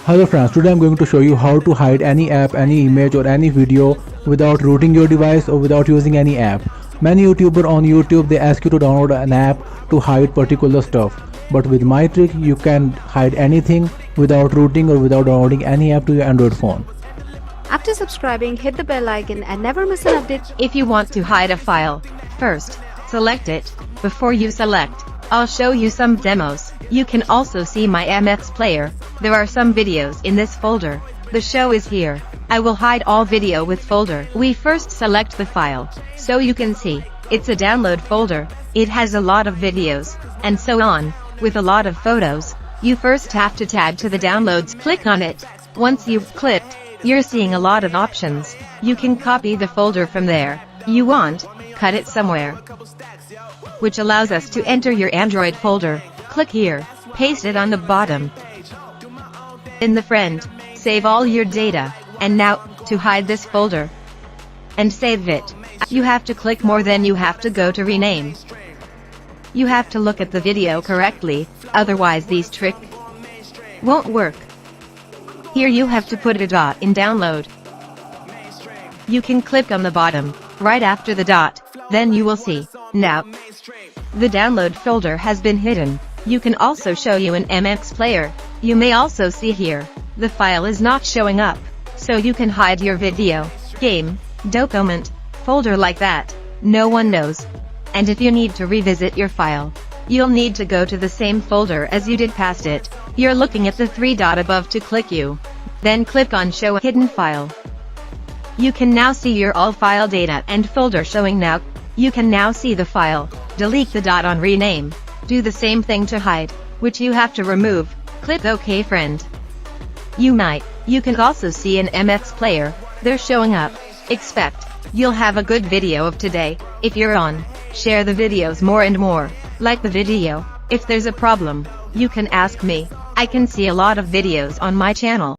Hello friends, today I'm going to show you how to hide any app, any image or any video without rooting your device or without using any app. Many YouTubers on YouTube, they ask you to download an app to hide particular stuff. But with my trick, you can hide anything without rooting or without downloading any app to your Android phone. After subscribing, hit the bell icon and never miss an update. If you want to hide a file, first, select it. Before you select, I'll show you some demos. You can also see my MX player. There are some videos in this folder. The show is here. I will hide all video with folder. We first select the file, so you can see. It's a download folder. It has a lot of videos, and so on, with a lot of photos. You first have to tag to the downloads. Click on it. Once you've clicked, you're seeing a lot of options. You can copy the folder from there. You want, cut it somewhere, which allows us to enter your Android folder. Click here, paste it on the bottom. In the friend, save all your data, and now, to hide this folder and save it, you have to click more, then you have to go to rename. You have to look at the video correctly, otherwise these trick won't work. Here you have to put a dot in download. You can click on the bottom, right after the dot, then you will see, now, the download folder has been hidden. You can also show you an MX player. You may also see here, the file is not showing up, so you can hide your video, game, document, folder like that. No one knows. And if you need to revisit your file, you'll need to go to the same folder as you did past it. You're looking at the three dot above to click you. Then click on show a hidden file. You can now see your all file data and folder showing now. You can now see the file. Delete the dot on rename. Do the same thing to hide, which you have to remove. Click OK friend. You can also see an MX player. They're showing up. Expect you'll have a good video of today. If you're on, share the videos more and more. Like the video. If there's a problem, you can ask me. I can see a lot of videos on my channel.